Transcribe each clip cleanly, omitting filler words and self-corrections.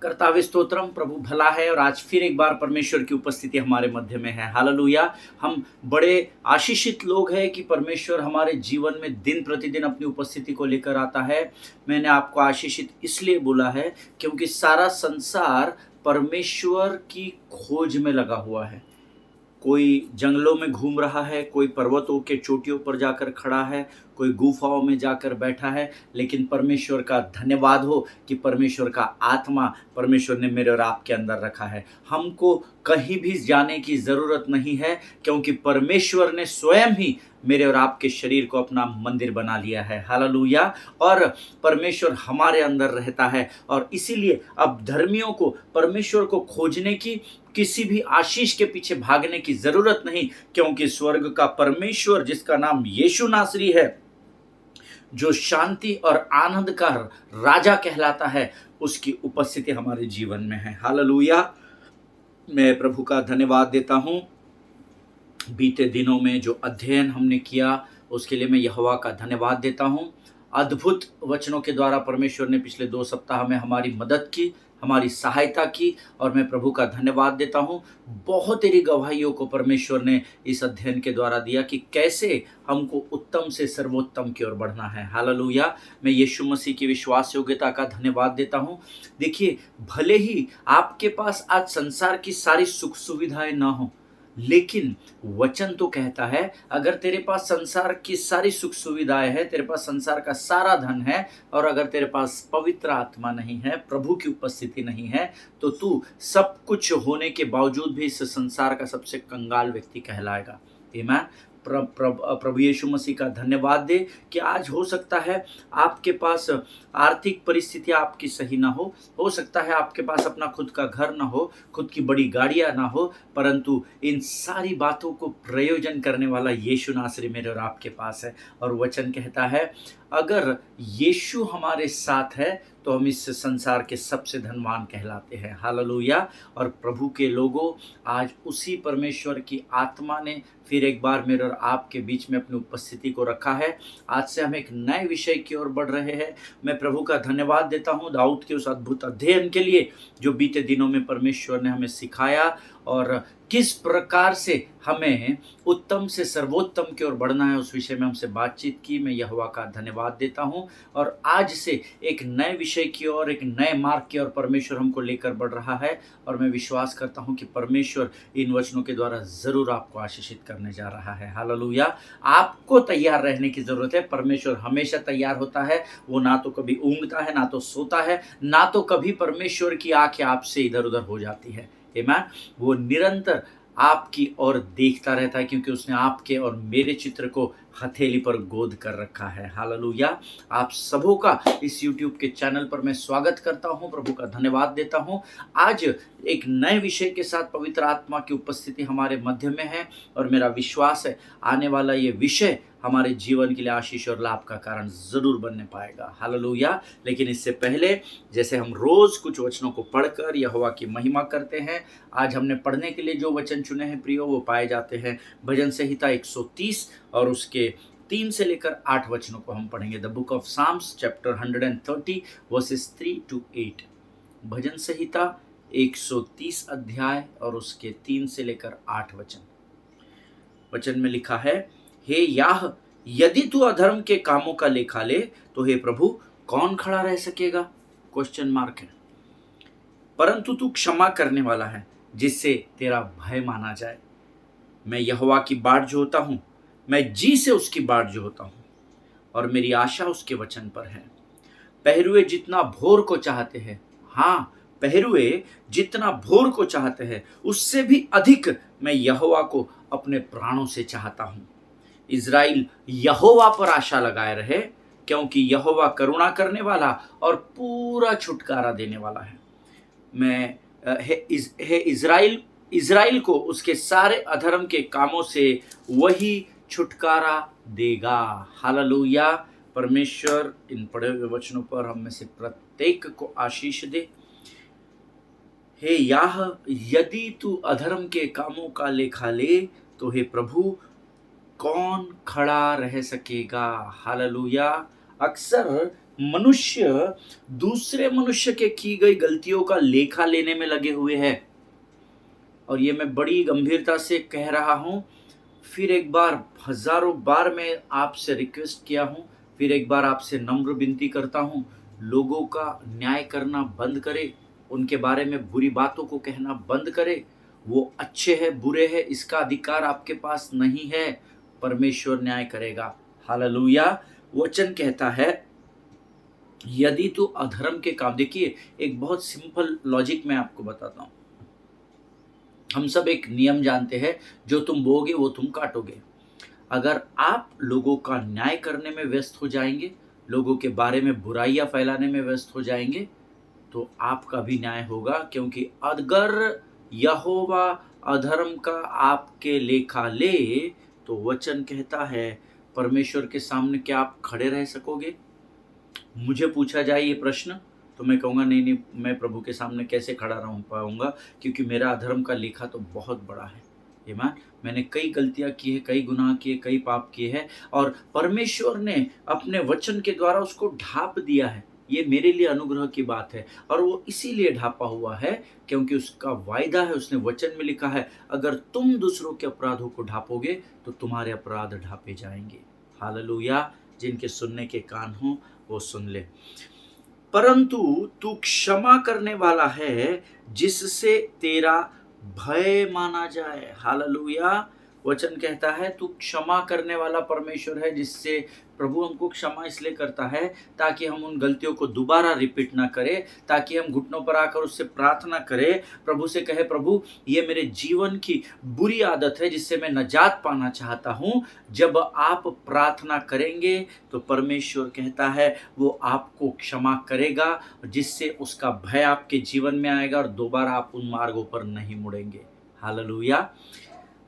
कर्तावे स्तोत्रम, प्रभु भला है और आज फिर एक बार परमेश्वर की उपस्थिति हमारे मध्य में है। हालेलुया। हम बड़े आशीषित लोग हैं कि परमेश्वर हमारे जीवन में दिन प्रतिदिन अपनी उपस्थिति को लेकर आता है। मैंने आपको आशीषित इसलिए बोला है क्योंकि सारा संसार परमेश्वर की खोज में लगा हुआ है। कोई जंगलों में घूम रहा है, कोई पर्वतों के चोटियों पर जाकर खड़ा है, कोई गुफाओं में जाकर बैठा है, लेकिन परमेश्वर का धन्यवाद हो कि परमेश्वर का आत्मा परमेश्वर ने मेरे और आपके अंदर रखा है। हमको कहीं भी जाने की ज़रूरत नहीं है क्योंकि परमेश्वर ने स्वयं ही मेरे और आपके शरीर को अपना मंदिर बना लिया है। हालेलुया। और परमेश्वर हमारे अंदर रहता है और इसीलिए अब धर्मियों को परमेश्वर को खोजने की, किसी भी आशीष के पीछे भागने की जरूरत नहीं, क्योंकि स्वर्ग का परमेश्वर जिसका नाम यीशु नासरी है, जो शांति और आनंद का राजा कहलाता है, उसकी उपस्थिति हमारे जीवन में है। हालेलुया। मैं प्रभु का धन्यवाद देता हूं। बीते दिनों में जो अध्ययन हमने किया उसके लिए मैं यहोवा का धन्यवाद देता हूं। अद्भुत वचनों के द्वारा परमेश्वर ने पिछले 2 सप्ताह में हमारी मदद की, हमारी सहायता की और मैं प्रभु का धन्यवाद देता हूं। बहुत तेरी गवाहियों को परमेश्वर ने इस अध्ययन के द्वारा दिया कि कैसे हमको उत्तम से सर्वोत्तम की ओर बढ़ना है। हालेलुया। मैं यीशु मसीह की विश्वास योग्यता का धन्यवाद देता हूं। देखिए, भले ही आपके पास आज संसार की सारी सुख सुविधाएं ना हो, लेकिन वचन तो कहता है अगर तेरे पास संसार की सारी सुख सुविधाएं हैं, तेरे पास संसार का सारा धन है और अगर तेरे पास पवित्र आत्मा नहीं है, प्रभु की उपस्थिति नहीं है, तो तू सब कुछ होने के बावजूद भी इस संसार का सबसे कंगाल व्यक्ति कहलाएगा। आमीन। प्रभु यीशु मसीह का धन्यवाद दे कि आज हो सकता है आपके पास आर्थिक परिस्थिति आपकी सही ना हो सकता है आपके पास अपना खुद का घर ना हो, खुद की बड़ी गाड़ियां ना हो, परंतु इन सारी बातों को प्रयोजन करने वाला यीशु नासरी मेरे और आपके पास है। और वचन कहता है अगर यीशु हमारे साथ है तो हम इस संसार के सबसे धनवान कहलाते हैं। हालेलुया। और प्रभु के लोगों, आज उसी परमेश्वर की आत्मा ने फिर एक बार मेरे और आपके बीच में अपनी उपस्थिति को रखा है। आज से हम एक नए विषय की ओर बढ़ रहे हैं। मैं प्रभु का धन्यवाद देता हूँ दाऊद के उस अद्भुत अध्ययन के लिए जो बीते दिनों में परमेश्वर ने हमें सिखाया और किस प्रकार से हमें उत्तम से सर्वोत्तम की ओर बढ़ना है, उस विषय में हमसे बातचीत की। मैं यहोवा का धन्यवाद देता हूं और आज से एक नए विषय की ओर, एक नए मार्ग की ओर परमेश्वर हमको लेकर बढ़ रहा है और मैं विश्वास करता हूं कि परमेश्वर इन वचनों के द्वारा जरूर आपको आशीषित करने जा रहा है। हालेलुया। आपको तैयार रहने की जरूरत है। परमेश्वर हमेशा तैयार होता है। वो ना तो कभी ऊँघता है, ना तो सोता है, ना तो कभी परमेश्वर की आंखें आपसे इधर उधर हो जाती है। आमीन। वो निरंतर आपकी ओर देखता रहता है क्योंकि उसने आपके और मेरे चित्र को हथेली पर गोद कर रखा है। हालेलुया। आप सबों का इस YouTube के चैनल पर मैं स्वागत करता हूं, प्रभु का धन्यवाद देता हूं। आज एक नए विषय के साथ पवित्र आत्मा की उपस्थिति हमारे मध्य में है और मेरा विश्वास है आने वाला ये विषय हमारे जीवन के लिए आशीष और लाभ का कारण जरूर बनने पाएगा। हालेलुया। लेकिन इससे पहले, जैसे हम रोज कुछ वचनों को पढ़कर यहोवा की महिमा करते हैं, आज हमने पढ़ने के लिए जो वचन चुने हैं प्रियो, वो पाए जाते हैं भजन संहिता 130 और उसके 3 से लेकर 8 वचनों को हम पढ़ेंगे। The book of Psalms chapter 130 verses 3 to 8। भजन संहिता 130 अध्याय और उसके 3 से लेकर 8 वचन। वचन में लिखा है, हे याह, यदि तू अधर्म के कामों का लेखा ले तो हे प्रभु कौन खड़ा रह सकेगा? क्वेश्चन मार्क है। परंतु तू क्षमा करने वाला है जिससे तेरा भय माना जाए। मैं यहोवा की बाट जोहता हूं, मैं जी से उसकी बाट जोहता हूं और मेरी आशा उसके वचन पर है। पहरुए जितना भोर को चाहते हैं, हाँ, पहरुए जितना भोर को चाहते हैं, उससे भी अधिक मैं यहोवा को अपने प्राणों से चाहता हूं। इज़राइल यहोवा पर आशा लगाए रहे, क्योंकि यहोवा करुणा करने वाला और पूरा छुटकारा देने वाला है। हे इज़राइल को उसके सारे अधर्म के कामों से वही छुटकारा देगा। हालेलुया। परमेश्वर इन पढ़े हुए वचनों पर हम में से प्रत्येक को आशीष दे। हे याह, यदि तू अधर्म के कामों का लेखा ले तो हे प्रभु कौन खड़ा रह सकेगा? हालेलुया। अक्सर मनुष्य दूसरे मनुष्य के की गई गलतियों का लेखा लेने में लगे हुए हैं। और ये मैं बड़ी गंभीरता से कह रहा हूँ। फिर एक बार, हज़ारों बार मैं आपसे रिक्वेस्ट किया हूँ, फिर एक बार आपसे नम्र विनती करता हूँ, लोगों का न्याय करना बंद करें, उनके बारे में बुरी बातों को कहना बंद करें। वो अच्छे हैं, बुरे हैं, इसका अधिकार आपके पास नहीं है, परमेश्वर न्याय करेगा। हालेलूया! वचन कहता है, यदि तू अधर्म के काम, देखिए एक बहुत सिंपल लॉजिक मैं आपको बताता हूँ। हम सब एक नियम जानते हैं, जो तुम बोओगे वो तुम काटोगे। अगर आप लोगों का न्याय करने में व्यस्त हो जाएँगे, लोगों के बारे में बुराइयाँ फैलाने में व्यस्त हो जाएँगे, तो आपका भी न्याय होगा, क्योंकि अगर यहोवा अधर्म का आपके लेखा ले, तो वचन कहता है परमेश्वर के सामने क्या आप खड़े रह सकोगे? मुझे पूछा जाए ये प्रश्न, तो मैं कहूँगा नहीं, नहीं, मैं प्रभु के सामने कैसे खड़ा रह पाऊँगा, क्योंकि मेरा अधर्म का लेखा तो बहुत बड़ा है। आमीन। मैंने कई गलतियाँ की हैं, कई गुनाह किए, कई पाप किए हैं, और परमेश्वर ने अपने वचन के द्वारा उसको ढाँप दिया है। ये मेरे लिए अनुग्रह की बात है, और वो इसीलिए ढाँपा हुआ है क्योंकि उसका वायदा है, उसने वचन में लिखा है, अगर तुम दूसरों के अपराधों को ढाँपोगे, तो तुम्हारे अपराध ढाँपे जाएँगे। हालेलूया! जिनके सुनने के कान हों, वो सुन ले। परंतु तू क्षमा करने वाला है, जिससे तेरा भय माना जाए। हालेलुया! वचन कहता है तू क्षमा करने वाला परमेश्वर है, जिससे प्रभु हमको क्षमा इसलिए करता है ताकि हम उन गलतियों को दोबारा रिपीट ना करें, ताकि हम घुटनों पर आकर उससे प्रार्थना करें, प्रभु से कहे, प्रभु ये मेरे जीवन की बुरी आदत है जिससे मैं नजात पाना चाहता हूँ। जब आप प्रार्थना करेंगे तो परमेश्वर कहता है वो आपको क्षमा करेगा, जिससे उसका भय आपके जीवन में आएगा और दोबारा आप उन मार्गों पर नहीं मुड़ेंगे। हालेलुया!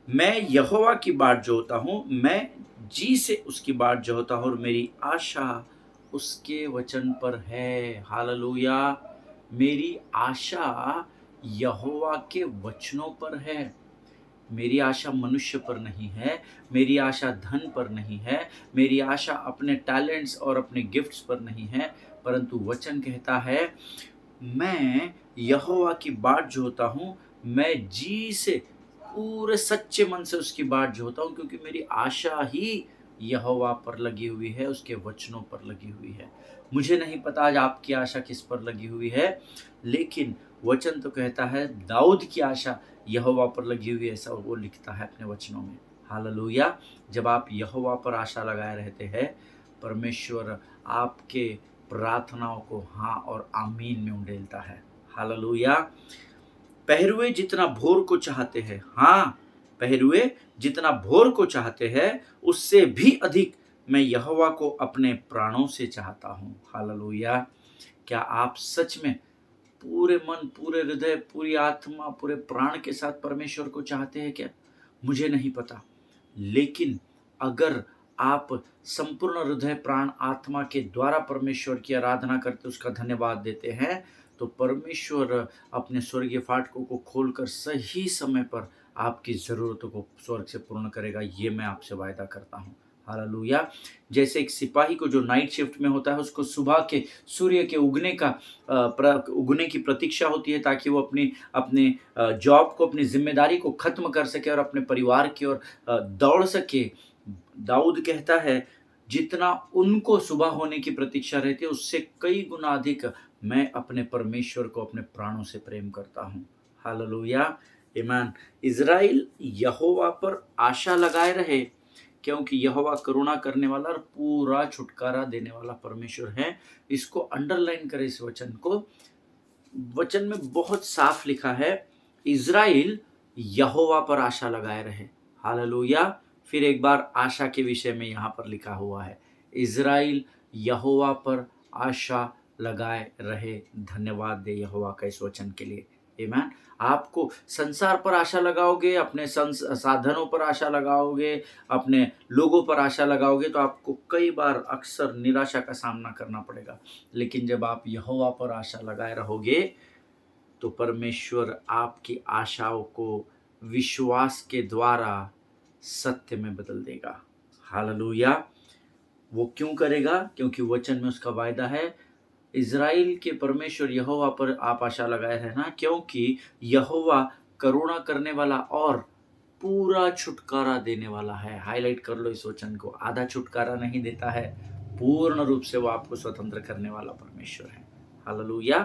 मैं यहोवा की बाट जोहता हूँ, मैं जी से उसकी बाट जोहता हूँ, और मेरी आशा उसके वचन पर है। हालेलुया! मेरी आशा यहोवा के वचनों पर है। मेरी आशा मनुष्य पर नहीं है, मेरी आशा धन पर नहीं है, मेरी आशा अपने टैलेंट्स और अपने गिफ्ट्स पर नहीं है, परंतु वचन कहता है, मैं यहोवा की बाट जोहता हूँ, मैं जी से पूरे सच्चे मन से उसकी बाट जोहता हूँ, क्योंकि मेरी आशा ही यहोवा पर लगी हुई है, उसके वचनों पर लगी हुई है। मुझे नहीं पता आज आपकी आशा किस पर लगी हुई है, लेकिन वचन तो कहता है दाऊद की आशा यहोवा पर लगी हुई है, ऐसा वो लिखता है अपने वचनों में। हालेलुया! जब आप यहोवा पर आशा लगाए रहते हैं, परमेश्वर आपके प्रार्थनाओं को हाँ और आमीन में उंडेलता है। हालेलुया! पहरुए जितना भोर को चाहते हैं, हाँ, पहरुए जितना भोर को चाहते हैं, उससे भी अधिक मैं यहोवा को अपने प्राणों से चाहता हूँ। हालेलुया! क्या आप सच में पूरे मन, पूरे हृदय, पूरी आत्मा, पूरे प्राण के साथ परमेश्वर को चाहते हैं क्या? मुझे नहीं पता। लेकिन अगर आप संपूर्ण हृदय, प्राण, आत्मा के द्वारा परमेश्वर की आराधना करते, उसका धन्यवाद देते हैं, तो परमेश्वर अपने स्वर्गीय फाटकों को खोलकर सही समय पर आपकी ज़रूरतों को स्वर्ग से पूर्ण करेगा, ये मैं आपसे वायदा करता हूँ। हालेलुया! जैसे एक सिपाही को जो नाइट शिफ्ट में होता है, उसको सुबह के सूर्य के उगने का उगने की प्रतीक्षा होती है, ताकि वो अपने जॉब को, अपनी ज़िम्मेदारी को ख़त्म कर सके और अपने परिवार की ओर दौड़ सके। दाऊद कहता है, जितना उनको सुबह होने की प्रतीक्षा रहती है, उससे कई गुना अधिक मैं अपने परमेश्वर को अपने प्राणों से प्रेम करता हूँ। हालेलुया! आमीन। इज़राइल यहोवा पर आशा लगाए रहे, क्योंकि यहोवा करुणा करने वाला और पूरा छुटकारा देने वाला परमेश्वर है। इसको अंडरलाइन करें, इस वचन को। वचन में बहुत साफ लिखा है, इज़राइल यहोवा पर आशा लगाए रहे। हालेलुया! फिर एक बार आशा के विषय में यहाँ पर लिखा हुआ है, इज़राइल यहोवा पर आशा लगाए रहे। धन्यवाद दे यहोवा का इस वचन के लिए। आमीन। आपको संसार पर आशा लगाओगे, अपने साधनों पर आशा लगाओगे, अपने लोगों पर आशा लगाओगे, तो आपको कई बार अक्सर निराशा का सामना करना पड़ेगा। लेकिन जब आप यहोवा पर आशा लगाए रहोगे, तो परमेश्वर आपकी आशाओं को विश्वास के द्वारा सत्य में बदल देगा। हालेलुया! वो क्यों करेगा? क्योंकि वचन में उसका वायदा है, इज़राइल के परमेश्वर यहोवा पर आप आशा लगाए रहना, क्योंकि यहोवा करुणा करने वाला और पूरा छुटकारा देने वाला है। हाइलाइट कर लो इस वचन को, आधा छुटकारा नहीं देता है, पूर्ण रूप से वो आपको स्वतंत्र करने वाला परमेश्वर है। हालेलुया।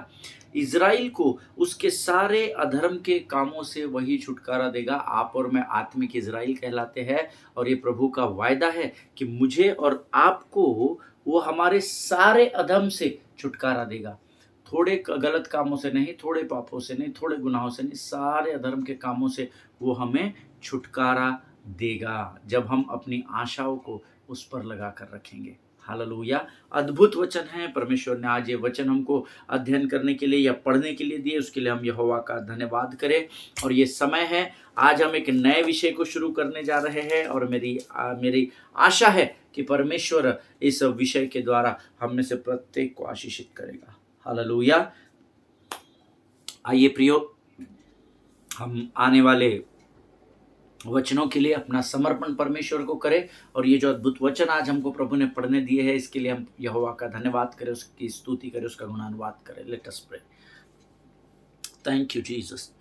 इज़राइल को उसके सारे अधर्म के कामों से वही छुटकारा देगा। आप और मैं आत्मिक इज़राइल कहलाते हैं, और ये प्रभु का वायदा है कि मुझे और आपको वो हमारे सारे अधर्म से छुटकारा देगा। थोड़े गलत कामों से नहीं, थोड़े पापों से नहीं, थोड़े गुनाहों से नहीं, सारे अधर्म के कामों से वो हमें छुटकारा देगा, जब हम अपनी आशाओं को उस पर लगा कर रखेंगे। हालेलुया। अद्भुत वचन है। परमेश्वर ने आज ये वचन हमको अध्ययन करने के लिए या पढ़ने के लिए दिए, उसके लिए हम यहोवा का धन्यवाद करें। और ये समय है, आज हम एक नए विषय को शुरू करने जा रहे हैं, और मेरी आशा है कि परमेश्वर इस विषय के द्वारा हम में से प्रत्येक को आशीषित करेगा। हालेलुया। आइए प्रियो, हम आने वाले वचनों के लिए अपना समर्पण परमेश्वर को करें, और ये जो अद्भुत वचन आज हमको प्रभु ने पढ़ने दिए हैं, इसके लिए हम यहोवा का धन्यवाद करें, उसकी स्तुति करें, उसका गुणानुवाद करें। Let us pray. Thank you Jesus.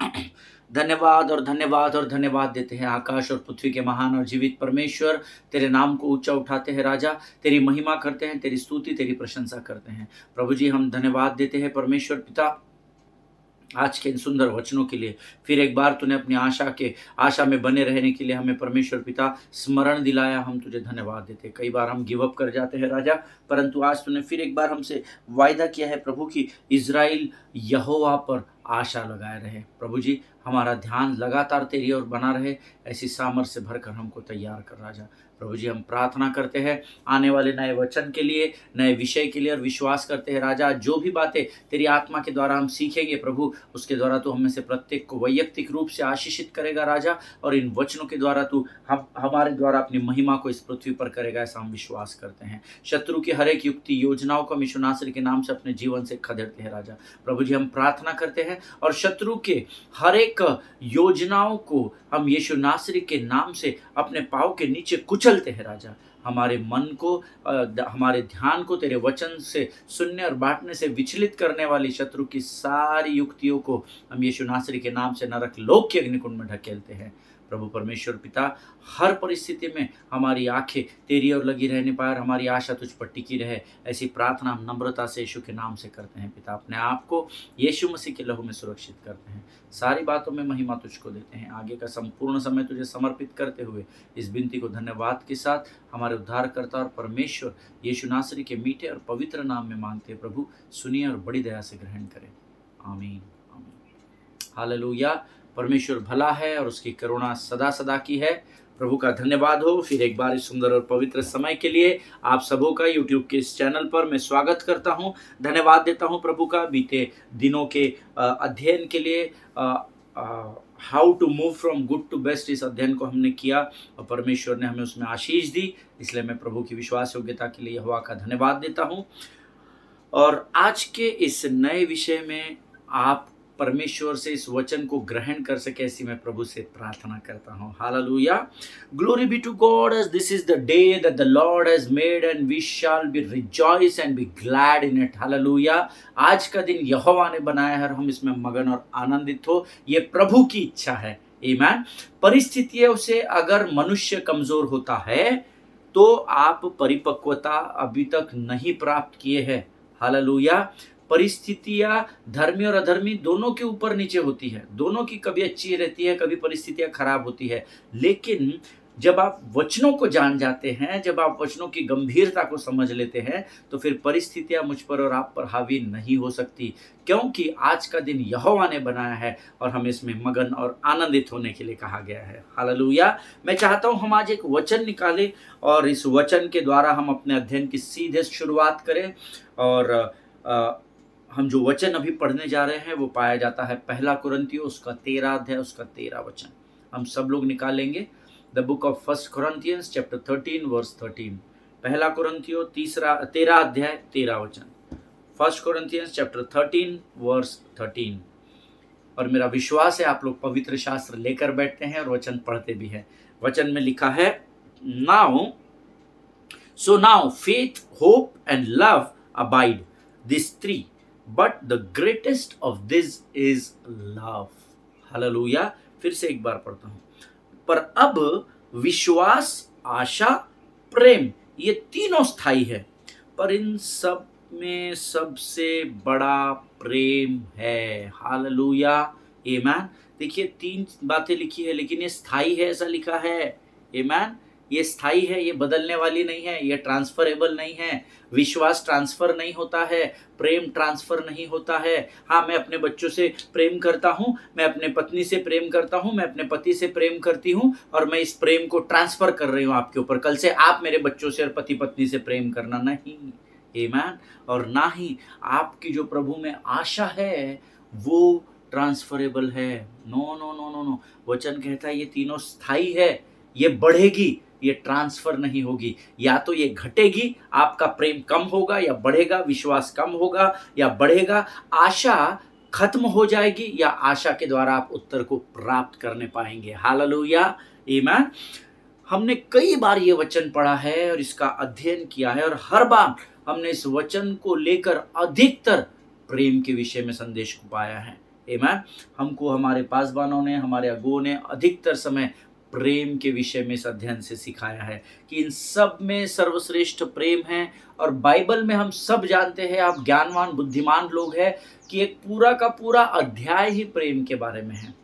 धन्यवाद और धन्यवाद और धन्यवाद देते हैं आकाश और पृथ्वी के महान और जीवित परमेश्वर। तेरे नाम को ऊंचा उठाते हैं राजा, तेरी महिमा करते हैं, तेरी स्तुति, तेरी प्रशंसा करते हैं। प्रभु जी, हम धन्यवाद देते हैं परमेश्वर पिता आज के इन सुंदर वचनों के लिए। फिर एक बार तूने अपनी आशा में बने रहने के लिए हमें परमेश्वर पिता स्मरण दिलाया, हम तुझे धन्यवाद देते। कई बार हम गिव अप कर जाते हैं राजा, परंतु आज तूने फिर एक बार हमसे वायदा किया है प्रभु की इज़राइल यहोवा पर आशा लगाए रहे। प्रभु जी, हमारा ध्यान लगातार तेरी ओर बना रहे, ऐसी सामर्थ्य से भरकर हमको तैयार कर राजा। प्रभु जी, हम प्रार्थना करते हैं आने वाले नए वचन के लिए, नए विषय के लिए, और विश्वास करते हैं राजा, जो भी बातें तेरी आत्मा के द्वारा हम सीखेंगे प्रभु, उसके द्वारा तू हम में से प्रत्येक को वैयक्तिक रूप से आशीषित करेगा राजा, और इन वचनों के द्वारा तू हमारे द्वारा अपनी महिमा को इस पृथ्वी पर करेगा, ऐसा हम विश्वास करते हैं। शत्रु की हर एक युक्ति योजनाओं को हम यीशु नासरी के नाम से अपने जीवन से खदेड़ते हैं राजा। प्रभु जी, हम प्रार्थना करते हैं, और शत्रु के हर एक योजनाओं को हम यीशु नासरी के नाम से अपने पाँव के नीचे कुचलते हैं राजा। हमारे मन को, हमारे ध्यान को तेरे वचन से सुनने और बांटने से विचलित करने वाली शत्रु की सारी युक्तियों को हम यीशु नासरी के नाम से नरक लोक के अग्निकुंड में ढकेलते हैं। प्रभु परमेश्वर पिता, हर परिस्थिति में हमारी आंखें तेरी ओर लगी रहने पाए, हमारी आशा तुझ पर टिकी रहे, ऐसी प्रार्थना हम नम्रता से यीशु के नाम से करते हैं पिता। अपने आप को यीशु मसीह के लहू में सुरक्षित करते हैं, सारी बातों में महिमा तुझको देते हैं। आगे का संपूर्ण समय तुझे समर्पित करते हुए इस विनती को धन्यवाद के साथ हमारे उद्धारकर्ता और परमेश्वर यीशु नासरी के मीठे और पवित्र नाम में मांगते हैं प्रभु, सुनिए और बड़ी दया से ग्रहण करें। आमीन, आमीन। हालेलुया। परमेश्वर भला है और उसकी करुणा सदा सदा की है। प्रभु का धन्यवाद हो फिर एक बार इस सुंदर और पवित्र समय के लिए। आप सबों का यूट्यूब के इस चैनल पर मैं स्वागत करता हूं, धन्यवाद देता हूं प्रभु का बीते दिनों के अध्ययन के लिए। How to move from good to best, इस अध्ययन को हमने किया और परमेश्वर ने हमें उसमें आशीष दी, इसलिए मैं प्रभु की विश्वास योग्यता के लिए यहोवा का धन्यवाद देता हूं। और आज के इस नए विषय में आप परमेश्वर से इस वचन को ग्रहण कर सके, ऐसी मैं प्रभु से प्रार्थना करता हूँ। Hallelujah. Glory be to God, as this is the day that the Lord has made and we shall be rejoice and be glad in it. Hallelujah. आज का दिन यहोवा ने बनाया है और हम इसमें मगन और आनंदित हो, ये प्रभु की इच्छा है। आमीन। परिस्थितियों से अगर मनुष्य कमजोर होता है तो आप परिपक्वता अभी तक नहीं प्राप्त किए हैं। हालेलुया। परिस्थितियां धर्मी और अधर्मी दोनों के ऊपर नीचे होती है, दोनों की कभी अच्छी रहती है, कभी परिस्थितियां खराब होती है, लेकिन जब आप वचनों को जान जाते हैं, जब आप वचनों की गंभीरता को समझ लेते हैं, तो फिर परिस्थितियां मुझ पर और आप पर हावी नहीं हो सकती, क्योंकि आज का दिन यहोवा ने बनाया है और हमें इसमें मगन और आनंदित होने के लिए कहा गया है। हालेलुया। मैं चाहता हूं हम आज एक वचन निकालें और इस वचन के द्वारा हम अपने अध्ययन की सीधे शुरुआत करें। और हम जो वचन अभी पढ़ने जा रहे हैं वो पाया जाता है पहला कुरिन्थियों उसका 13 अध्याय उसका 13 वचन। हम सब लोग निकालेंगे the book of first Corinthians chapter 13 verse 13। पहला कुरिन्थियों 13 अध्याय 13 वचन। First Corinthians chapter 13 verse 13। और मेरा विश्वास है आप लोग पवित्र शास्त्र लेकर बैठते हैं और वचन पढ़ते भी हैं। वचन में लिखा है, now So now faith, hope, and love abide, these three. But the greatest of this is love. Hallelujah. फिर से एक बार पढ़ता हूं. पर अब विश्वास, आशा, प्रेम, ये तीनों स्थायी है, पर इन सब में सबसे बड़ा प्रेम है. हालेलुया. आमेन. देखिए तीन बातें लिखी है, लेकिन ये स्थायी है ऐसा लिखा है. आमेन. ये स्थायी है, ये बदलने वाली नहीं है, ये ट्रांसफरेबल नहीं है. विश्वास ट्रांसफर नहीं होता है, प्रेम ट्रांसफर नहीं होता है. हाँ, मैं अपने बच्चों से प्रेम करता हूँ, मैं अपने पत्नी से प्रेम करता हूँ, मैं अपने पति से प्रेम करती हूँ, और मैं इस प्रेम को ट्रांसफर कर रही हूँ आपके ऊपर. कल से आप मेरे बच्चों से और पति पत्नी से प्रेम करना नहीं. आमीन. और ना ही आपकी जो प्रभु में आशा है वो ट्रांसफरेबल है. No no no no no. वचन कहता है ये तीनों स्थायी है, ये बढ़ेगी, ये ट्रांसफर नहीं होगी. या तो ये घटेगी, आपका प्रेम कम होगा या बढ़ेगा, विश्वास कम होगा या बढ़ेगा, आशा खत्म हो जाएगी या आशा के द्वारा आप उत्तर को प्राप्त करने पाएंगे. हालेलुया. आमीन. हमने कई बार ये वचन पढ़ा है और इसका अध्ययन किया है, और हर बार हमने इस वचन को लेकर अधिकतर प्रेम के विषय में संदेश को पाया है. आमीन. हमको हमारे पासवानों ने, हमारे अगुओं ने अधिकतर समय प्रेम के विषय में इस अध्ययन से सिखाया है कि इन सब में सर्वश्रेष्ठ प्रेम है. और बाइबल में हम सब जानते हैं, आप ज्ञानवान बुद्धिमान लोग हैं, कि एक पूरा का पूरा अध्याय ही प्रेम के बारे में है.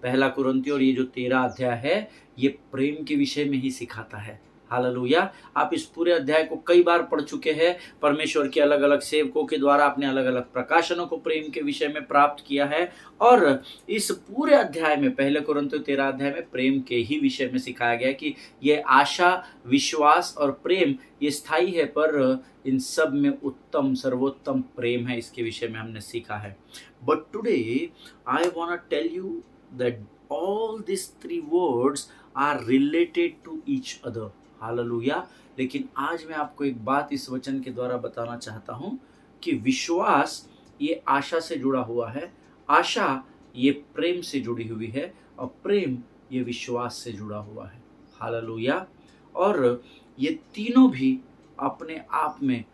पहला कुरिन्थियों और ये जो 13 अध्याय है, ये प्रेम के विषय में ही सिखाता है. हालेलुया. आप इस पूरे अध्याय को कई बार पढ़ चुके हैं. परमेश्वर के अलग अलग सेवकों के द्वारा आपने अलग अलग प्रकाशनों को प्रेम के विषय में प्राप्त किया है. और इस पूरे अध्याय में, पहले कुरिन्थियों 13 अध्याय में प्रेम के ही विषय में सिखाया गया है कि ये आशा, विश्वास और प्रेम ये स्थायी है, पर इन सब में उत्तम सर्वोत्तम प्रेम है. इसके विषय में हमने सीखा है. But today I want to tell you that all these three words are related to each other. Hallelujah. लेकिन आज मैं आपको एक बात इस वचन के द्वारा बताना चाहता हूँ कि विश्वास ये आशा से जुड़ा हुआ है, आशा ये प्रेम से जुड़ी हुई है, और प्रेम ये विश्वास से जुड़ा हुआ है. हालेलुया. और ये तीनों भी अपने आप में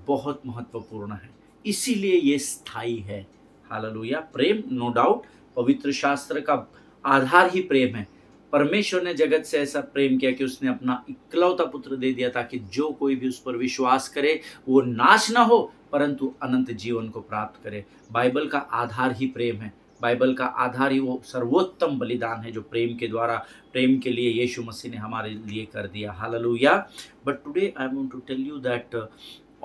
बहुत महत्वपूर्ण है, इसीलिए ये स्थायी है. हालेलुया. प्रेम नो डाउट पवित्र शास्त्र का आधार ही प्रेम है. परमेश्वर ने जगत से ऐसा प्रेम किया कि उसने अपना इकलौता पुत्र दे दिया, ताकि जो कोई भी उस पर विश्वास करे वो नाश ना हो, परंतु अनंत जीवन को प्राप्त करे. बाइबल का आधार ही प्रेम है. बाइबल का आधार ही वो सर्वोत्तम बलिदान है जो प्रेम के द्वारा, प्रेम के लिए यीशु मसीह ने हमारे लिए कर दिया. Hallelujah. But today I want to tell you that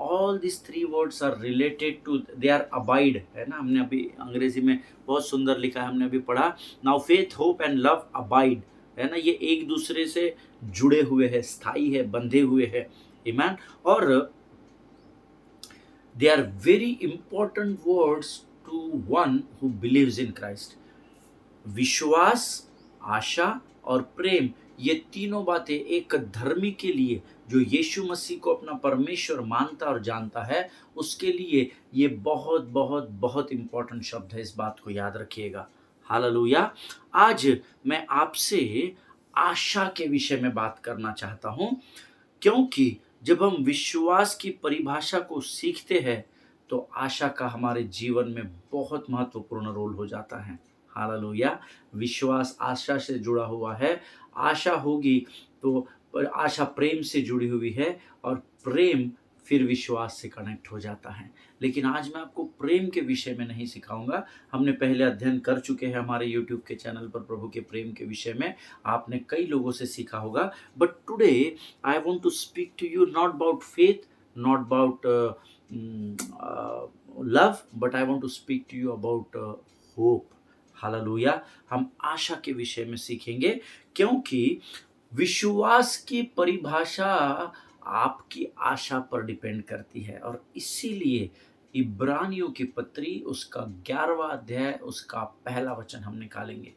all these three words are related to, they are abide, है ना. हमने अभी अंग्रेजी में बहुत सुंदर लिखा है, हमने अभी पढ़ा. now faith, hope and love abide, है ना. ये एक दूसरे से जुड़े हुए हैं, स्थायी है, बंधे हुए हैं. आमीन. और they are very important words to one who believes in Christ. विश्वास, आशा और प्रेम, ये तीनों बातें एक धर्मी के लिए, जो यीशु मसीह को अपना परमेश्वर मानता और जानता है, उसके लिए ये बहुत बहुत बहुत इंपॉर्टेंट शब्द है. इस बात को याद रखिएगा. हालेलुया. आज मैं आपसे आशा के विषय में बात करना चाहता हूं, क्योंकि जब हम विश्वास की परिभाषा को सीखते हैं तो आशा का हमारे जीवन में बहुत महत्वपूर्ण रोल हो जाता है. हालेलुया. विश्वास आशा से जुड़ा हुआ है, आशा होगी तो आशा प्रेम से जुड़ी हुई है, और प्रेम फिर विश्वास से कनेक्ट हो जाता है. लेकिन आज मैं आपको प्रेम के विषय में नहीं सिखाऊंगा. हमने पहले अध्ययन कर चुके हैं हमारे यूट्यूब के चैनल पर प्रभु के प्रेम के विषय में, आपने कई लोगों से सीखा होगा. But today I want to speak to you not about faith, not about love, but I want to speak to you about hope. Hallelujah. हम आशा के विषय में सीखेंगे, क्योंकि विश्वास की परिभाषा आपकी आशा पर डिपेंड करती है. और इसीलिए इब्रानियों की पत्री उसका 11वां अध्याय उसका पहला वचन हम निकालेंगे.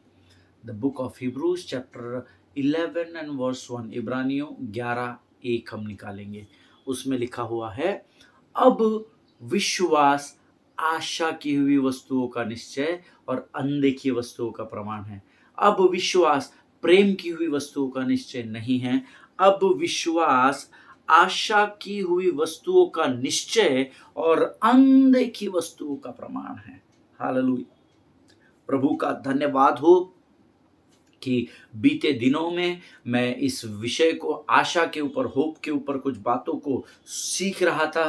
The book of Hebrews chapter 11 and verse 1. इब्रानियों 11:1 हम निकालेंगे. उसमें लिखा हुआ है, अब विश्वास आशा की हुई वस्तुओं का निश्चय और अनदेखी वस्तुओं का प्रमाण है. अब विश्वास प्रेम की हुई वस्तुओं का निश्चय नहीं है. अब विश्वास आशा की हुई वस्तुओं का निश्चय और अनदेखी वस्तुओं का प्रमाण है। हालेलुया। प्रभु का धन्यवाद हो कि बीते दिनों में मैं इस विषय को, आशा के ऊपर, होप के ऊपर कुछ बातों को सीख रहा था।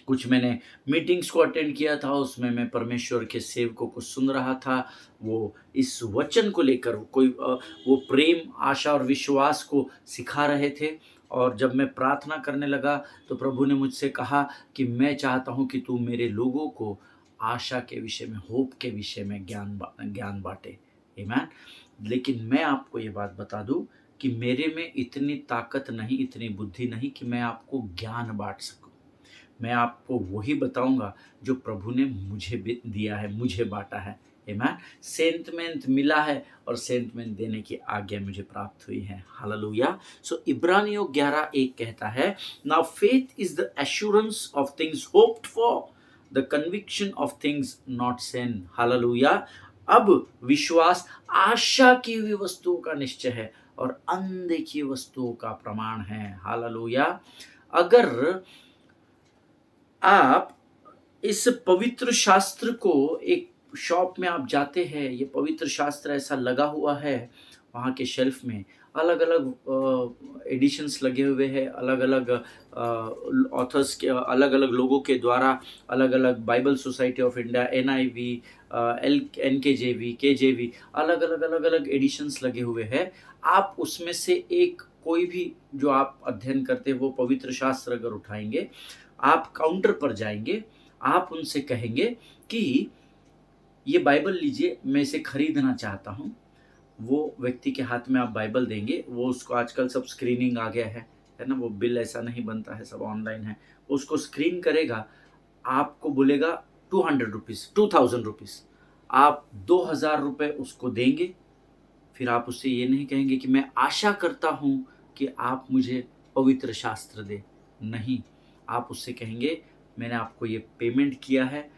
कुछ मैंने मीटिंग्स को अटेंड किया था, उसमें मैं परमेश्वर के सेवकों को सुन रहा था। वो इस वचन को लेकर वो प्रेम, आशा और विश्वास को सिखा रहे थे। और जब मैं प्रार्थना करने लगा तो प्रभु ने मुझसे कहा कि मैं चाहता हूँ कि तू मेरे लोगों को आशा के विषय में, होप के विषय में ज्ञान बांटे। आमीन। लेकिन मैं आपको ये बात बता दूं कि मेरे में इतनी ताकत नहीं, इतनी बुद्धि नहीं कि मैं आपको ज्ञान बांट सकूं। मैं आपको वही बताऊंगा जो प्रभु ने मुझे भी दिया है, मुझे बांटा है। आमीन। सेंटमेंट मिला है और सेंटमेंट देने की आज्ञा मुझे प्राप्त हुई है। हालेलुया। सो इब्रानियों 11:1 कहता है, now faith is the assurance of things hoped for, the conviction of things not seen. Hallelujah. अब विश्वास आशा की हुई वस्तुओं का निश्चय है और अनदेखी वस्तुओं का प्रमाण है। हालेलुया। अगर आप इस पवित्र शास्त्र को, एक शॉप में आप जाते हैं, ये पवित्र शास्त्र ऐसा लगा हुआ है, वहाँ के शेल्फ में अलग अलग एडिशंस लगे हुए हैं, अलग अलग ऑथर्स के, अलग अलग लोगों के द्वारा, अलग अलग Bible society of India, NIV, NKJV, KJV, अलग अलग एडिशंस लगे हुए हैं। आप उसमें से एक कोई भी जो आप अध्ययन करते हैं वो पवित्र शास्त्र अगर उठाएंगे, आप काउंटर पर जाएंगे, आप उनसे कहेंगे कि ये बाइबल लीजिए, मैं इसे खरीदना चाहता हूँ। वो व्यक्ति के हाथ में आप बाइबल देंगे, वो उसको, आजकल सब स्क्रीनिंग आ गया है ना, वो बिल ऐसा नहीं बनता है, सब ऑनलाइन है। उसको स्क्रीन करेगा, आपको बोलेगा 200 रुपीज़, 2000 रुपीज़। आप 2000 रुपये उसको देंगे। फिर आप उससे ये नहीं कहेंगे कि मैं आशा करता हूँ कि आप मुझे पवित्र शास्त्र दे। नहीं, आप उससे कहेंगे मैंने आपको ये पेमेंट किया है,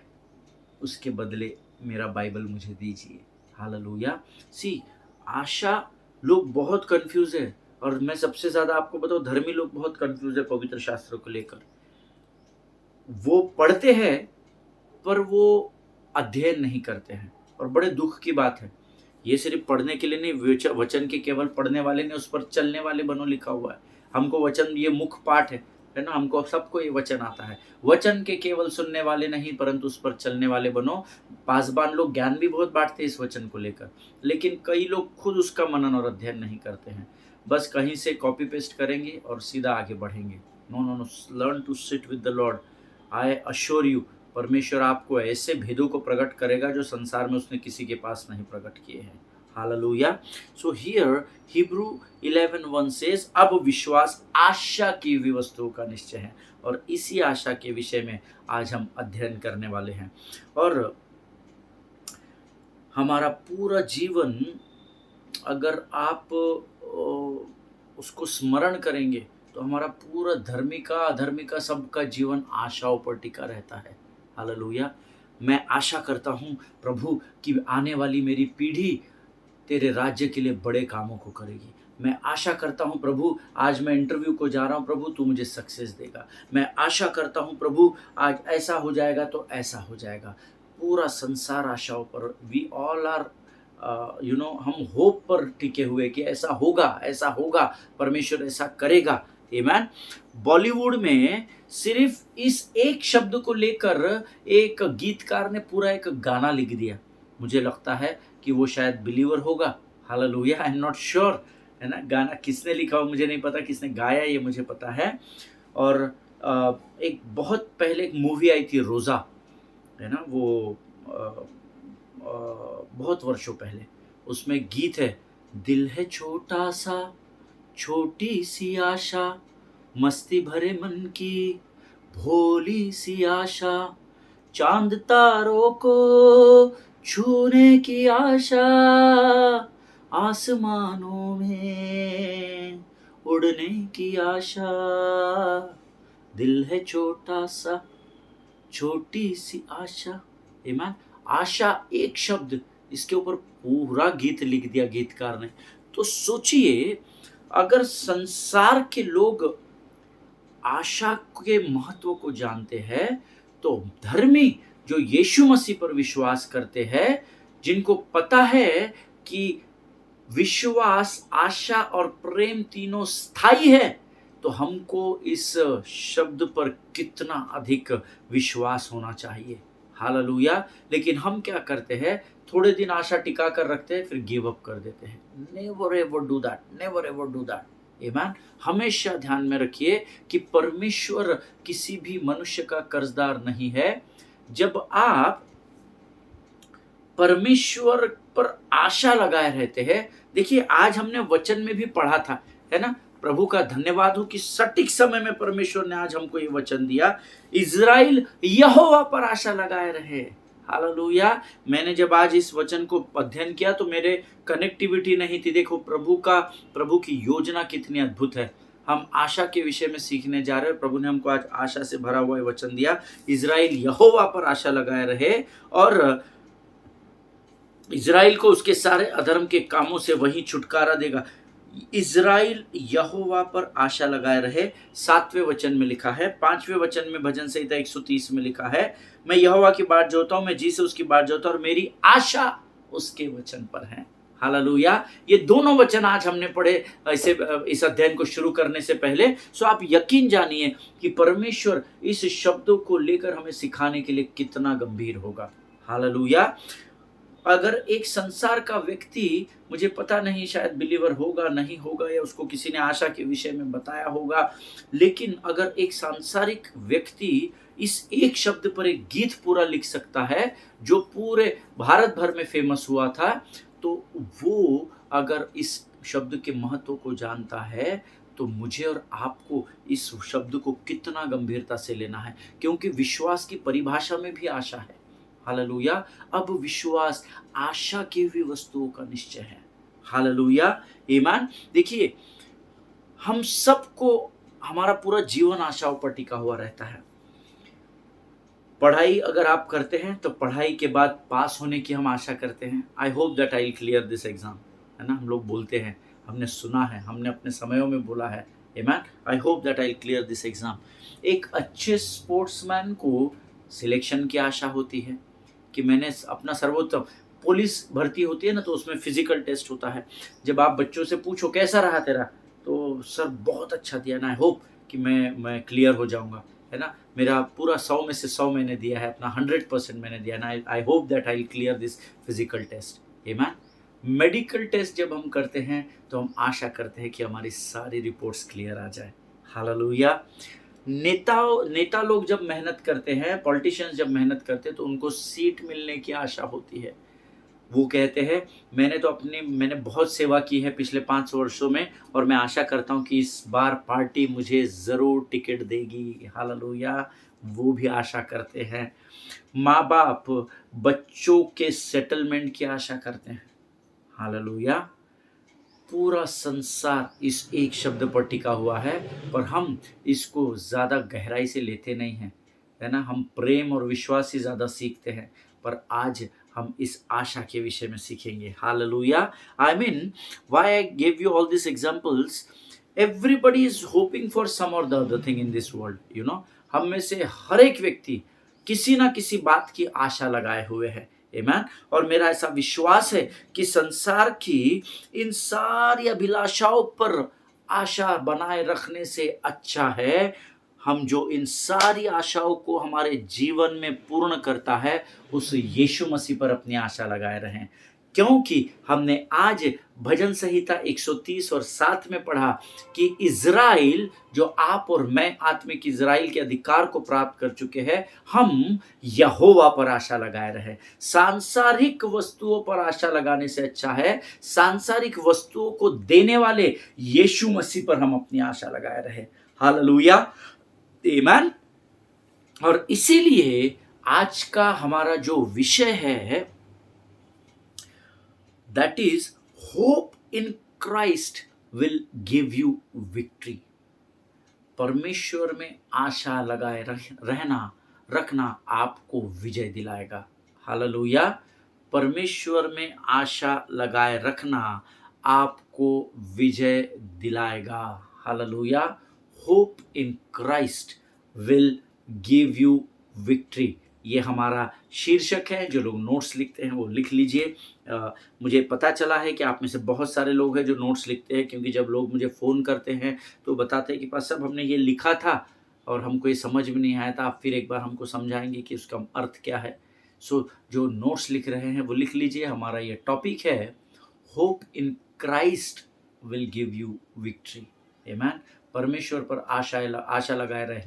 उसके बदले मेरा बाइबल मुझे दीजिए। हालेलुया। सी, आशा, लोग बहुत कंफ्यूज है, और मैं सबसे ज़्यादा आपको बताऊँ, धर्मी लोग बहुत कंफ्यूज है पवित्र शास्त्र को लेकर। वो पढ़ते हैं पर वो अध्ययन नहीं करते हैं, और बड़े दुख की बात है। ये सिर्फ पढ़ने के लिए नहीं, वचन के केवल पढ़ने वाले नहीं, उस पर चलने वाले बनो लिखा हुआ है। हमको वचन, ये मुख्य पाठ है ना, हमको सबको ये वचन आता है। वचन के केवल सुनने वाले नहीं परंतु उस पर चलने वाले बनो। पासबान लोग ज्ञान भी बहुत बांटते हैं इस वचन को लेकर, लेकिन कई लोग खुद उसका मनन और अध्ययन नहीं करते हैं, बस कहीं से कॉपी पेस्ट करेंगे और सीधा आगे बढ़ेंगे। No no no, learn to sit with the Lord. I assure you, परमेश्वर आपको ऐसे भेदों को प्रकट करेगा जो संसार में उसने किसी के पास नहीं प्रकट किए हैं। Hallelujah. So here Hebrew 11:1 says, अब विश्वास आशा की हुई वस्तुओं का निश्चय है, और इसी आशा के विषय में आज हम अध्ययन करने वाले हैं। और हमारा पूरा जीवन, अगर आप उसको स्मरण करेंगे तो हमारा पूरा धर्मिका अधर्मिका सबका जीवन आशाओं पर टिका रहता है। हालेलुया। मैं आशा करता हूँ प्रभु कि आने वाली मेरी पीढ़ी तेरे राज्य के लिए बड़े कामों को करेगी। मैं आशा करता हूँ प्रभु, आज मैं इंटरव्यू को जा रहा हूँ प्रभु, तू मुझे सक्सेस देगा। मैं आशा करता हूँ प्रभु, आज ऐसा हो जाएगा तो ऐसा हो जाएगा। पूरा संसार आशाओं पर, वी ऑल आर हम होप पर टिके हुए कि ऐसा होगा, परमेश्वर ऐसा करेगा। आमीन। बॉलीवुड में सिर्फ इस एक शब्द को लेकर एक गीतकार ने पूरा एक गाना लिख दिया। मुझे लगता है कि वो शायद बिलीवर होगा। Hallelujah. I am not sure, है ना, गाना किसने लिखा हो मुझे नहीं पता, किसने गाया ये मुझे पता है। और एक बहुत पहले एक मूवी आई थी रोज़ा, है ना, वो बहुत वर्षों पहले, उसमें गीत है, दिल है छोटा सा, छोटी सी आशा, मस्ती भरे मन की भोली सी आशा, चांद तारों को छूने की आशा, आसमानों में उड़ने की आशा, दिल है छोटा सा, छोटी सी आशा। ईमान, आशा एक शब्द, इसके ऊपर पूरा गीत लिख दिया गीतकार ने। तो सोचिए, अगर संसार के लोग आशा के महत्व को जानते हैं, तो धर्मी जो यीशु मसीह पर विश्वास करते हैं, जिनको पता है कि विश्वास, आशा और प्रेम तीनों स्थायी है, तो हमको इस शब्द पर कितना अधिक विश्वास होना चाहिए। हालेलुया! लेकिन हम क्या करते हैं, थोड़े दिन आशा टिका कर रखते हैं, फिर गिव अप कर देते हैं। Never ever do that, never ever do that. आमीन। हमेशा ध्यान में रखिए कि परमेश्वर किसी भी मनुष्य का कर्जदार नहीं है। जब आप परमेश्वर पर आशा लगाए रहते हैं, देखिए आज हमने वचन में भी पढ़ा था, है ना? प्रभु का धन्यवाद हो कि सटीक समय में परमेश्वर ने आज हमको ये वचन दिया, इज़राइल यहोवा पर आशा लगाए रहे। हालेलुया! मैंने जब आज इस वचन को अध्ययन किया तो मेरे कनेक्टिविटी नहीं थी। देखो प्रभु की योजना कितनी अद्भुत है। हम आशा के विषय में सीखने जा रहे हैं। प्रभु ने हमको आज आशा से भरा हुआ वचन दिया, इज़राइल यहोवा पर आशा लगाए रहे और इज़राइल को उसके सारे अधर्म के कामों से वही छुटकारा देगा। इज़राइल यहोवा पर आशा लगाए रहे, 7वें वचन में लिखा है। 5वें वचन में भजन संहिता 130 में लिखा है, मैं यहोवा की बाट जोता हूँ, मैं जी से उसकी बाट जोता हूँ और मेरी आशा उसके वचन पर है। हालेलुया! ये दोनों वचन आज हमने पढ़े इस अध्ययन को शुरू करने से पहले। सो आप यकीन जानिए कि परमेश्वर इस शब्दों को लेकर हमें सिखाने के लिए कितना गंभीर होगा। हालेलुया! अगर एक संसार का व्यक्ति, मुझे पता नहीं शायद बिलीवर होगा नहीं होगा या उसको किसी ने आशा के विषय में बताया होगा, लेकिन अगर एक सांसारिक व्यक्ति इस एक शब्द पर एक गीत पूरा लिख सकता है जो पूरे भारत भर में फेमस हुआ था, तो वो अगर इस शब्द के महत्व को जानता है, तो मुझे और आपको इस शब्द को कितना गंभीरता से लेना है, क्योंकि विश्वास की परिभाषा में भी आशा है। हालेलुया! अब विश्वास आशा की हुई वस्तुओं का निश्चय है। हालेलुया! आमीन। देखिए, हम सबको हमारा पूरा जीवन आशाओं पर टिका हुआ रहता है। पढ़ाई अगर आप करते हैं तो पढ़ाई के बाद पास होने की हम आशा करते हैं। आई hope that I will clear this exam, है ना? हम लोग बोलते हैं, हमने सुना है, हमने अपने समयों में बोला है। आमीन। आई hope that I will clear this exam. एक अच्छे स्पोर्ट्समैन को सिलेक्शन की आशा होती है कि मैंने अपना सर्वोत्तम, पुलिस भर्ती होती है ना, तो उसमें फिजिकल टेस्ट होता है। जब आप बच्चों से पूछो कैसा रहा तेरा, तो सर बहुत अच्छा दिया ना, आई होप कि मैं क्लियर हो जाऊंगा, है ना? मेरा पूरा 100 में से 100 मैंने दिया है, अपना 100% मैंने दिया ना, I hope that I will clear this physical test. आमीन। मेडिकल टेस्ट जब हम करते हैं तो हम आशा करते हैं कि हमारी सारी रिपोर्ट्स क्लियर आ जाए। हालेलुया! नेता लोग जब मेहनत करते हैं, पॉलिटिशियंस जब मेहनत करते हैं, तो उनको सीट मिलने की आशा होती है। वो कहते हैं, मैंने बहुत सेवा की है पिछले 5 वर्षों में और मैं आशा करता हूँ कि इस बार पार्टी मुझे ज़रूर टिकट देगी। हालेलुया! वो भी आशा करते हैं। माँ-बाप बच्चों के सेटलमेंट की आशा करते हैं। हालेलुया! पूरा संसार इस एक शब्द पर टिका हुआ है, पर हम इसको ज़्यादा गहराई से लेते नहीं हैं, है ना? हम प्रेम और विश्वास ही ज़्यादा सीखते हैं, पर आज हम इस आशा के विषय में सीखेंगे। हालेलुया! I mean, why I give you all this examples, everybody is hoping for some or the other thing in this world, you know. हम में से हर एक व्यक्ति किसी ना किसी बात की आशा लगाए हुए है। आमीन। और मेरा ऐसा विश्वास है कि संसार की इन सारी अभिलाषाओं पर आशा बनाए रखने से अच्छा है हम जो इन सारी आशाओं को हमारे जीवन में पूर्ण करता है, उस यीशु मसीह पर अपनी आशा लगाए रहें। क्योंकि हमने आज भजन संहिता 130 और 7 में पढ़ा कि इज़राइल, जो आप और मैं आत्मिक इज़राइल के अधिकार को प्राप्त कर चुके हैं, हम यहोवा पर आशा लगाए रहे। सांसारिक वस्तुओं पर आशा लगाने से अच्छा है सांसारिक वस्तुओं को देने वाले यीशु मसीह पर हम अपनी आशा लगाए रहे। हालेलुया! आमीन। और इसीलिए आज का हमारा जो विषय है, that is hope in Christ will give you victory. परमेश्वर में आशा लगाए रखना आपको विजय दिलाएगा। हालेलुया! परमेश्वर में आशा लगाए रखना आपको विजय दिलाएगा। Hallelujah. Hope in Christ will give you victory. ये हमारा शीर्षक है। जो लोग नोट्स लिखते हैं वो लिख लीजिए। मुझे पता चला है कि आप में से बहुत सारे लोग हैं जो नोट्स लिखते हैं, क्योंकि जब लोग मुझे फ़ोन करते हैं तो बताते हैं कि पास्टर साहब हमने ये लिखा था और हमको ये समझ में नहीं आया था, आप फिर एक बार हमको समझाएँगे कि उसका अर्थ क्या है? सो जो नोट्स लिख रहे हैं वो लिख लीजिए। हमारा ये टॉपिक है, hope in Christ will give you victory. आमेन। परमेश्वर पर आशा लगाए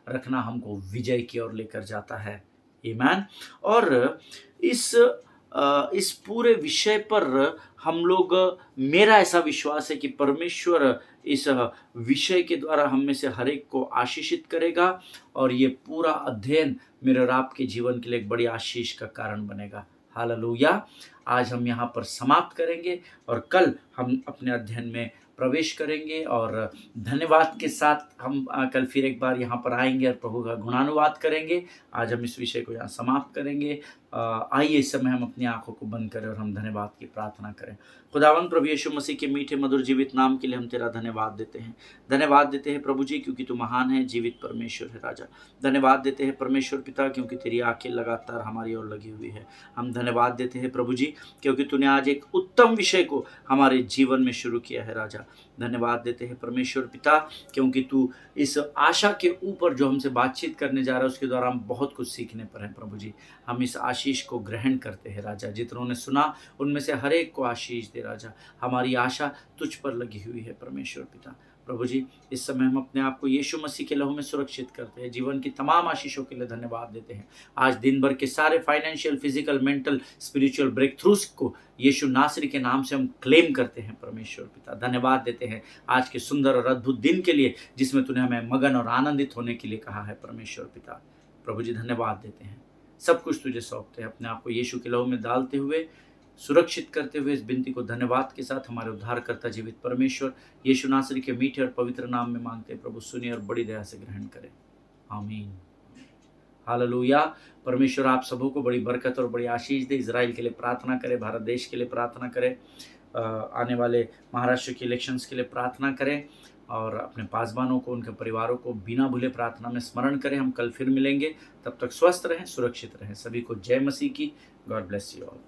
रखना हमको विजय की ओर लेकर जाता है। आमेन। और इस पूरे विषय पर हम लोग, मेरा ऐसा विश्वास है कि परमेश्वर इस विषय के द्वारा हम में से हर एक को आशीषित करेगा और ये पूरा अध्ययन मेरे और आपके जीवन के लिए एक बड़ी आशीष का कारण बनेगा। हालेलुया। आज हम यहाँ पर समाप्त करेंगे और कल हम अपने अध्ययन में प्रवेश करेंगे और धन्यवाद के साथ हम कल फिर एक बार यहाँ पर आएंगे और प्रभु का गुणानुवाद करेंगे। आज हम इस विषय को यहाँ समाप्त करेंगे। आइए इस समय हम अपनी आंखों को बंद करें और हम धन्यवाद की प्रार्थना करें। खुदावंद प्रभु यीशु मसीह के मीठे मधुर जीवित नाम के लिए हम तेरा धन्यवाद देते हैं। धन्यवाद देते हैं प्रभु जी, क्योंकि तू महान है, जीवित परमेश्वर है राजा। धन्यवाद देते हैं परमेश्वर पिता, क्योंकि तेरी आंखें लगातार हमारी ओर लगी हुई है। हम धन्यवाद देते हैं प्रभु जी, क्योंकि तूने आज एक उत्तम विषय को हमारे जीवन में शुरू किया है राजा। धन्यवाद देते हैं परमेश्वर पिता, क्योंकि तू इस आशा के ऊपर जो हमसे बातचीत करने जा रहा है उसके द्वारा हम बहुत कुछ सीखने पर हैं प्रभु जी। हम इस आशीष को ग्रहण करते हैं राजा। जितनों ने सुना उनमें से हर एक को आशीष दे राजा। हमारी आशा तुझ पर लगी हुई है परमेश्वर पिता। प्रभु जी, इस समय हम अपने आप को यीशु मसीह के लहू में सुरक्षित करते हैं। जीवन की तमाम आशीषों के लिए धन्यवाद देते हैं। आज दिन भर के सारे financial, physical, mental, spiritual breakthroughs को यीशु नासरी के नाम से हम क्लेम करते हैं परमेश्वर पिता। धन्यवाद देते हैं आज के सुंदर और अद्भुत दिन के लिए, जिसमें तूने हमें मगन और आनंदित होने के लिए कहा है परमेश्वर पिता। प्रभु जी धन्यवाद देते हैं। सब कुछ तुझे सौंपते हैं। अपने आप को यीशु के लहू में डालते हुए, सुरक्षित करते हुए इस विनती को धन्यवाद के साथ हमारे उद्धारकर्ता जीवित परमेश्वर यीशु नासरी के मीठे और पवित्र नाम में मांगते हैं। प्रभु सुनिए और बड़ी दया से ग्रहण करें। आमीन। हालेलुया। परमेश्वर आप सबों को बड़ी बरकत और बड़ी आशीष दे। इजराइल के लिए प्रार्थना करें, भारत देश के लिए प्रार्थना करें, आने वाले महाराष्ट्र के इलेक्शंस के लिए प्रार्थना करें और अपने पासबानों को, उनके परिवारों को बिना भूले प्रार्थना में स्मरण करें। हम कल फिर मिलेंगे। तब तक स्वस्थ रहें, सुरक्षित रहें। सभी को जय मसीह की। God bless you all.